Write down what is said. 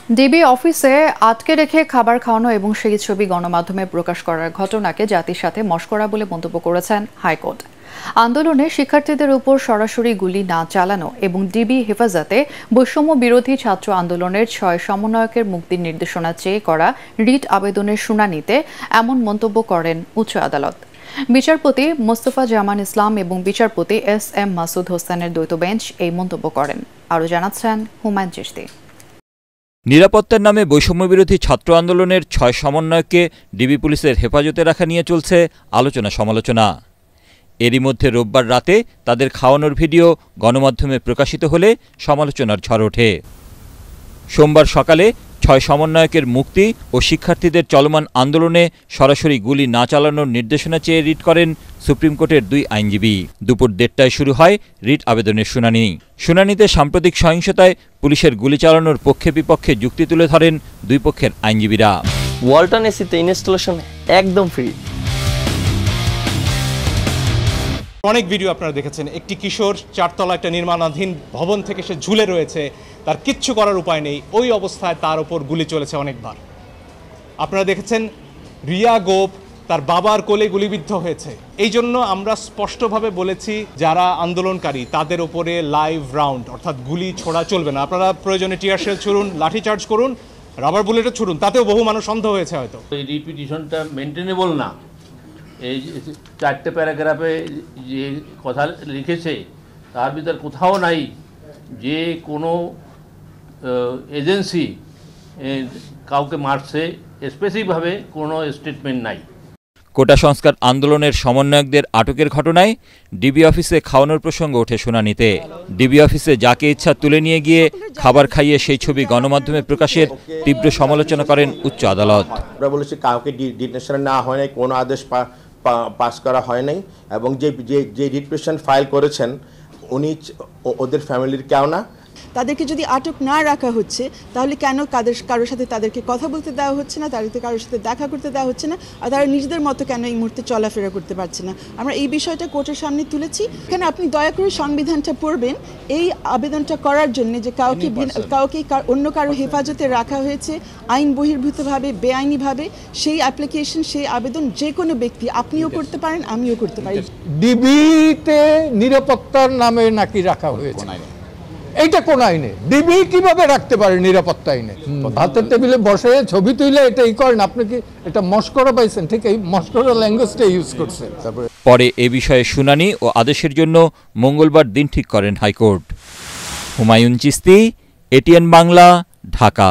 DB অফিসে আটকে রেখে খাবার খাওয়ানো এবং সেই ছবি গণমাধ্যমে প্রকাশ করার ঘটনাকে জাতির সাথে মশকরা বলে মন্তব্য করেছেন হাইকোর্ট। আন্দোলনে শিক্ষার্থীদের উপর সরাসরি গুলি না চালানো এবং ডিবি হেফাজতে বৈষম্য বিরোধী ছাত্র আন্দোলনের 6 সমন্বয়কের মুক্তির নির্দেশনা চেয়ে করা রিট আবেদনের শুনানিতে এমন মন্তব্য করেন উচ্চ আদালত। বিচারপতি মোস্তফা জামান ইসলাম এবং বিচারপতি SM মাসুদ হোসেনের দ্বৈত বেঞ্চ এই মন্তব্য করেন। আরও জানাচ্ছেন হুমায়ুন চিশতি। নিরাপত্তার নামে বৈষম্যবিরোধী ছাত্র আন্দোলনের 6 সমন্বয়ককে ডিবি পুলিশের হেফাজতে রাখা নিয়ে চলছে আলোচনা সমালোচনা। এরই মধ্যে রোববার রাতে তাদের খাওয়ানোর ভিডিও গণমাধ্যমে প্রকাশিত হলে সমালোচনার ঝড় ওঠে। সোমবার সকালে 6 সমন্বয়কের মুক্তি ও শিক্ষার্থীদের চলমান আন্দোলনে সরাসরি গুলি না চালানোর নির্দেশনা চেয়ে রিট করেন সুপ্রিম কোর্টের 2 আইনজীবী। দুপুর 1:30টায় শুরু হয় রিট আবেদনের শুনানি। শুনানিতে সাম্প্রতিক সহিংসতায় পুলিশের গুলি চালানোর পক্ষে বিপক্ষে যুক্তি তুলে ধরেন 2 পক্ষের আইনজীবীরা। ওয়ালটন এসিতে ইনস্টলেশন একদম ফ্রি। অনেক ভিডিও আপনারা দেখেছেন, একটি কিশোর 4 তলা একটা নির্মাণাধীন ভবন থেকে সে ঝুলে রয়েছে, তার কিচ্ছু করার উপায় নেই। ওই অবস্থায় তার ওপর গুলি চলেছে অনেকবার। আপনারা দেখেছেন রিয়া গোপ তার বাবার কোলে গুলিবিদ্ধ হয়েছে। এই জন্য আমরা স্পষ্টভাবে বলেছি যারা আন্দোলনকারী তাদের ওপরে লাইভ রাউন্ড অর্থাৎ গুলি ছোড়া চলবে না। আপনারা প্রয়োজনে টিয়ার শেল ছুড়ুন, লাঠিচার্জ করুন, রাবার বুলেটও ছুড়ুন, তাতেও বহু মানুষ অন্ধ হয়েছে হয়তো। এই রিপিটিশনটা মেনটেনেবল না। এই 4টে প্যারাগ্রাফে যে কথা লিখেছে তার ভিতর কোথাও নাই যে কোনো এজেন্সি কাউকে মারছে, স্পেসিফিকভাবে কোনো স্টেটমেন্ট নাই। কোটা সংস্কার আন্দোলনের সমন্বয়কদের আটকের ঘটনায় ডিবি অফিসে খাওয়ানোর প্রসঙ্গ ওঠে শুনানিতে। ডিবি অফিসে যাকে ইচ্ছা তুলে নিয়ে গিয়ে খাবার খাইয়ে সেই ছবি গণমাধ্যমে প্রকাশের তীব্র সমালোচনা করেন উচ্চ আদালত। আমরা বলেছি কাউকে ডিটেনশনে নেওয়া হয় নাই, কোনো আদেশ পাস করা হয় নাই, এবং যে রিট ফাইল করেছেন উনি ওদের ফ্যামিলির কেউ না। তাদেরকে যদি আটক না রাখা হচ্ছে তাহলে কেন কারোর সাথে তাদেরকে কথা বলতে দেওয়া হচ্ছে না, তাদেরকে কারোর সাথে দেখা করতে দেওয়া হচ্ছে না, আর তারা নিজেদের মতো কেন এই মুহূর্তে চলাফেরা করতে পারছে না। আমরা এই বিষয়টা কোর্টের সামনে তুলেছি। এখানে আপনি দয়া করে সংবিধানটা পড়বেন এই আবেদনটা করার জন্য যে কাউকে অন্য কারো হেফাজতে রাখা হয়েছে আইন বহির্ভূতভাবে, বেআইনিভাবে, সেই অ্যাপ্লিকেশন, সেই আবেদন যে কোনো ব্যক্তি, আপনিও করতে পারেন, আমিও করতে পারি। ডিবিতে নিরাপত্তার নামে নাকি রাখা হয়েছে, এইটা কোন আইনে? ডিবি কিভাবে রাখতে পারে নিরাপত্তা আইনে? ভাতের টেবিলে বসে ছবি তুলে এটাই করেন। আপনি কি এটা মশকরা পাইছেন? ঠিক এই মশকরা ল্যাঙ্গুয়েজটা ইউজ করছে। পরে এ বিষয়ে শুনানি ও আদেশের জন্য মঙ্গলবার দিন ঠিক করেন হাইকোর্ট। হুমায়ুন চিশতি, ATN বাংলা, ঢাকা।